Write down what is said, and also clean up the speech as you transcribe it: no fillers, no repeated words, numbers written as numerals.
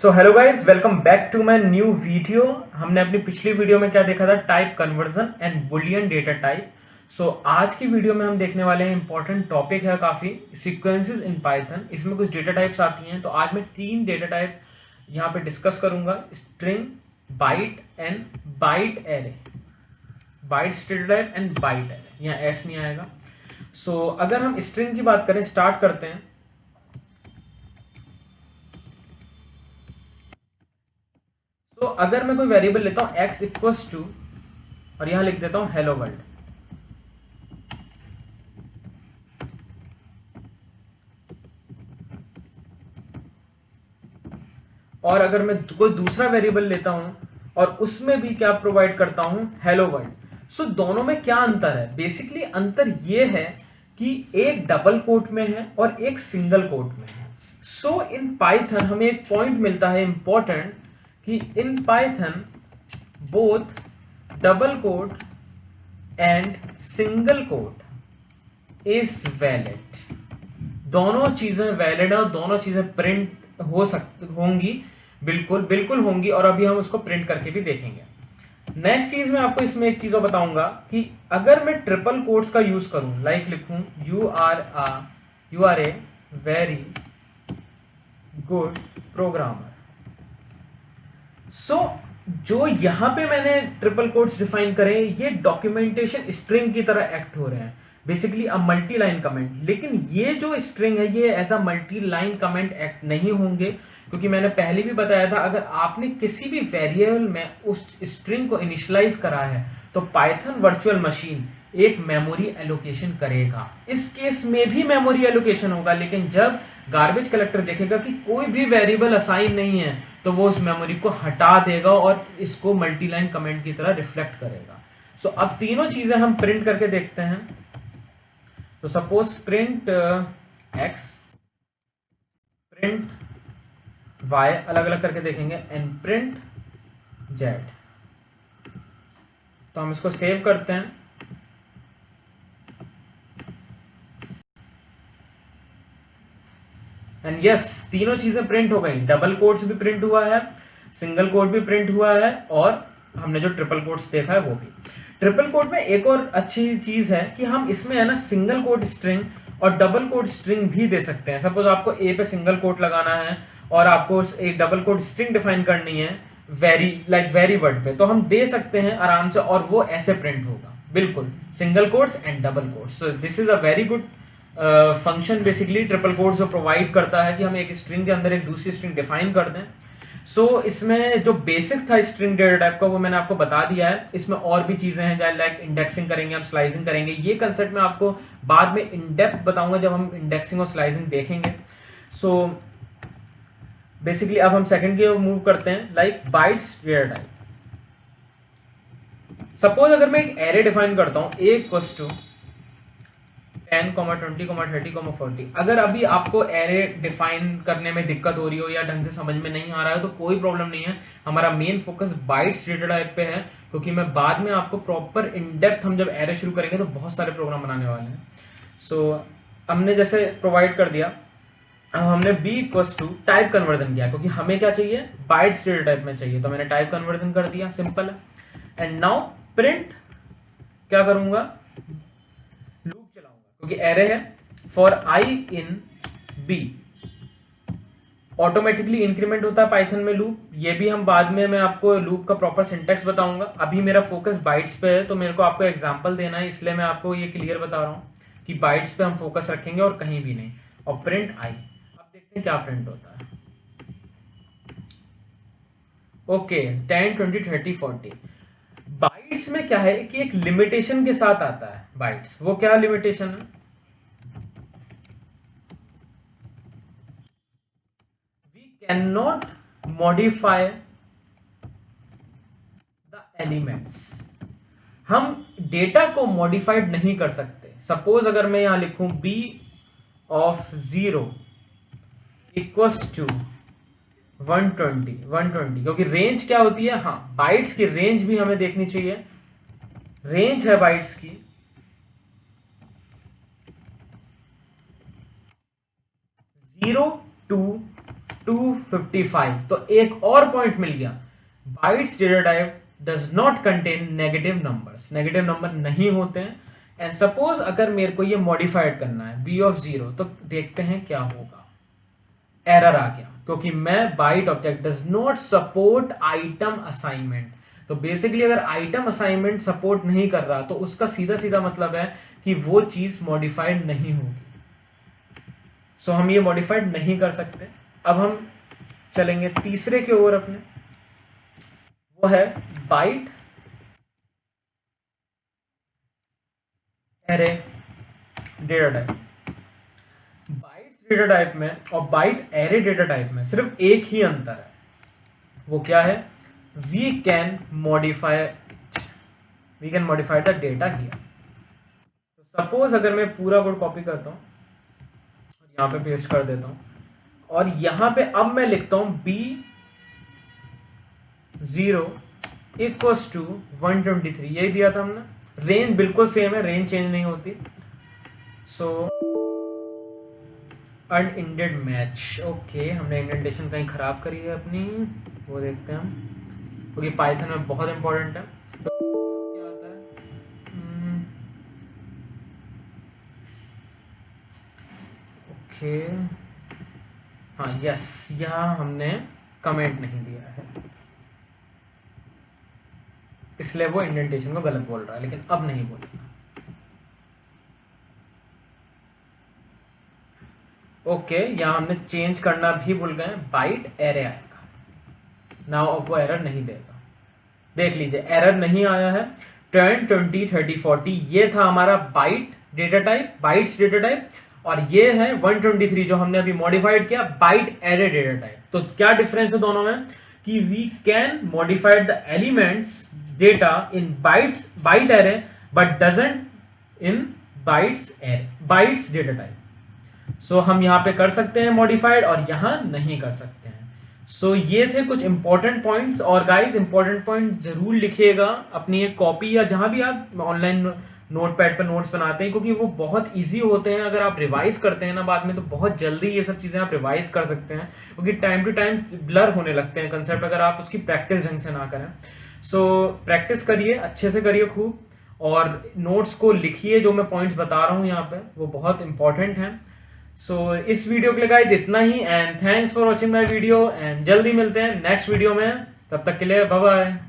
So hello guys, welcome back to my new video. हमने अपनी पिछली वीडियो में क्या देखा था, type conversion and boolean data type. So आज की वीडियो में हम देखने वाले हैं, इंपॉर्टेंट टॉपिक है काफ़ी, सीक्वेंसेस इन पाइथन। इसमें कुछ डेटा टाइप्स आती हैं, तो आज मैं 3 डेटा टाइप यहाँ पे डिस्कस करूंगा, string, byte and byte array. Bytes data type and byte array, यहाँ एस नहीं आएगा। सो अगर हम स्ट्रिंग की बात करें, स्टार्ट करते हैं। तो अगर मैं कोई वेरिएबल लेता हूं x इक्वल्स टू, और यहां लिख देता हूं हेलो वर्ल्ड। और अगर मैं कोई दूसरा वेरिएबल लेता हूं और उसमें भी क्या प्रोवाइड करता हूं, हेलो वर्ल्ड। सो दोनों में क्या अंतर है? बेसिकली अंतर ये है कि एक डबल कोट में है और एक सिंगल कोट में है। सो इन पाइथन हमें एक पॉइंट मिलता है इंपॉर्टेंट, कि in Python both double quote and single quote is valid. दोनों चीजें वैलिड है और दोनों चीजें प्रिंट होंगी, बिल्कुल बिल्कुल होंगी। और अभी हम उसको प्रिंट करके भी देखेंगे। नेक्स्ट चीज मैं आपको इसमें एक चीज और बताऊंगा कि अगर मैं ट्रिपल कोट्स का यूज करूं, लाइक लिखूं you are a very good programmer. So जो यहां पे मैंने ट्रिपल कोट्स डिफाइन करे, ये डॉक्यूमेंटेशन स्ट्रिंग की तरह एक्ट हो रहे हैं, basically a multi line comment. लेकिन ये जो स्ट्रिंग है, ये ऐसा मल्टी लाइन कमेंट एक्ट नहीं होंगे, क्योंकि मैंने पहले भी बताया था, अगर आपने किसी भी वेरिएबल में उस स्ट्रिंग को इनिशियलाइज करा है, तो पाइथन वर्चुअल मशीन एक मेमोरी एलोकेशन करेगा। इस केस में भी मेमोरी एलोकेशन होगा, लेकिन जब गार्बेज कलेक्टर देखेगा कि कोई भी वेरिएबल असाइन नहीं है, तो वो उस मेमोरी को हटा देगा और इसको मल्टीलाइन कमेंट की तरह रिफ्लेक्ट करेगा। सो अब तीनों चीजें हम प्रिंट करके देखते हैं। तो suppose print X, print Y, अलग अलग करके देखेंगे, एंड प्रिंट जेड। तो हम इसको सेव करते हैं। एंड यस, तीनों चीजें प्रिंट हो गई। डबल कोट्स भी प्रिंट हुआ है, सिंगल कोट भी प्रिंट हुआ है, और हमने जो ट्रिपल कोट्स देखा है वो भी। ट्रिपल कोट में एक और अच्छी चीज है कि हम इसमें है ना सिंगल कोट स्ट्रिंग और डबल कोट स्ट्रिंग भी दे सकते हैं। सपोज आपको ए पे सिंगल कोट लगाना है और आपको एक डबल कोट स्ट्रिंग डिफाइन करनी है वेरी वर्ड पे, तो हम दे सकते हैं आराम से, और वो ऐसे प्रिंट होगा, बिल्कुल single quotes and double quotes. So this is a very good function basically triple quotes जो प्रोवाइड करता है कि हम एक स्ट्रिंग के अंदर एक दूसरी स्ट्रिंग डिफाइन कर दें। सो इसमें जो बेसिक था स्ट्रिंग डेटा टाइप का, वो मैंने आपको बता दिया है। इसमें और भी चीजें हैं, जैसे लाइक इंडेक्सिंग करेंगे, हम स्लाइसिंग करेंगे। ये कंसेप्ट मैं आपको बाद में इन डेप्थ बताऊंगा जब हम इंडेक्सिंग और स्लाइसिंग देखेंगे। सो बेसिकली अब हम सेकंड की ओर मूव करते हैं, like bytes data type. Suppose अगर मैं एक एरे डिफाइन करता हूं, ए इक्वल्स टू 10, 20, 30, 40। अगर अभी आपको एरे डिफाइन करने में दिक्कत हो रही हो या ढंग से समझ में नहीं आ रहा है, तो कोई प्रॉब्लम नहीं है। हमारा main focus bytes data type पे है, क्योंकि मैं बाद में आपको प्रॉपर इन डेप्थ, हम जब एरे शुरू करेंगे तो बहुत सारे प्रोग्राम बनाने वाले हैं। सो हमने जैसे प्रोवाइड कर दिया, हमने B equals to type conversion किया, क्योंकि हमें क्या चाहिए, बाइट्स डेटा टाइप में चाहिए, तो मैंने टाइप कन्वर्जन कर दिया, सिंपल है। एंड नाउ प्रिंट क्या करूंगा, लूप चलाऊंगा, क्योंकि एरे है। For I in B, automatically increment होता है पाइथन में लूप। ये भी हम बाद में, मैं आपको लूप का प्रॉपर सिंटेक्स बताऊंगा। अभी मेरा फोकस बाइट्स पे है, तो मेरे को आपको एग्जांपल देना है, इसलिए मैं आपको ये क्लियर बता रहा हूँ कि बाइट्स पे हम फोकस रखेंगे और कहीं भी नहीं। और प्रिंट आई, अब देखते हैं क्या प्रिंट होता है। ओके, 10, 20, 30, 40। बाइट्स में क्या है कि एक लिमिटेशन के साथ आता है बाइट्स। वो क्या लिमिटेशन है, can not modify the elements. हम डेटा को मॉडिफाइड नहीं कर सकते। सपोज अगर मैं यहां लिखूं बी ऑफ 0 इक्वल्स टू 120, क्योंकि रेंज क्या होती है, हाँ बाइट्स की रेंज भी हमें देखनी चाहिए। रेंज है बाइट्स की 0 to 255, तो एक और पॉइंट मिल गया, bytes data type does not contain negative numbers, negative number नहीं होते हैं। एंड सपोज अगर मेरे को ये मॉडिफाइड करना है b ऑफ 0, तो देखते हैं क्या होगा, एरर आ गया क्योंकि मैं byte object does not support item assignment. तो बेसिकली अगर आइटम असाइनमेंट सपोर्ट नहीं कर रहा तो उसका सीधा सीधा मतलब है कि वो चीज मॉडिफाइड नहीं होगी। सो हम ये मॉडिफाइड नहीं कर सकते। अब हम चलेंगे तीसरे की ओर अपने, वो है byte array data type. Bytes data type में और बाइट एरे डेटा टाइप में सिर्फ एक ही अंतर है, वो क्या है, we can modify the data here. तो सपोज अगर मैं पूरा कोड कॉपी करता हूं और यहां पे पेस्ट कर देता हूं और यहां पे अब मैं लिखता हूं b0 इक्वल्स टू 123, यही दिया था हमने, रेंज बिल्कुल सेम है, रेंज चेंज नहीं होती। सो अनइंडेड मैच, ओके, हमने इंडेंटेशन कहीं खराब करी है अपनी, वो देखते हैं हम, क्योंकि पाइथन में बहुत इंपॉर्टेंट है। तो क्या आता है, ओके, हाँ यस, यहाँ हमने कमेंट नहीं दिया है इसलिए वो इंडेंटेशन को गलत बोल रहा है, लेकिन अब नहीं बोलेगा। ओके, यहाँ हमने चेंज करना भी भूल गए, बाइट एरे आएगा नाउ, अब वो एरर नहीं देगा। देख लीजिए एरर नहीं आया है। 10, 20, 30, 40 ये था हमारा byte data type, bytes data type, और ये है 123 जो हमने अभी मॉडिफाइड किया, बाइट एरे डेटा टाइप। तो क्या डिफरेंस है दोनों में, कि we can modified the elements data in byte array but doesn't in bytes data type. So हम यहाँ पे कर सकते हैं मॉडिफाइड और यहाँ नहीं कर सकते हैं। सो ये थे कुछ इंपॉर्टेंट पॉइंट्स, और गाइस इंपॉर्टेंट पॉइंट जरूर लिखिएगा अपनी एक कॉपी या जहां भी आप ऑनलाइन नोटपैड पर नोट्स बनाते हैं, क्योंकि वो बहुत इजी होते हैं। अगर आप रिवाइज करते हैं ना बाद में, तो बहुत जल्दी ये सब चीज़ें आप रिवाइज कर सकते हैं, क्योंकि टाइम टू टाइम ब्लर होने लगते हैं कंसेप्ट अगर आप उसकी प्रैक्टिस ढंग से ना करें। सो प्रैक्टिस करिए, अच्छे से करिए खूब, और नोट्स को लिखिए, जो मैं पॉइंट्स बता रहा हूँ यहाँ पे वो बहुत इंपॉर्टेंट हैं। सो इस वीडियो के लिए गाइज इतना ही, and thanks for watching my video, and जल्दी मिलते हैं नेक्स्ट वीडियो में, तब तक के लिए बाय बाय।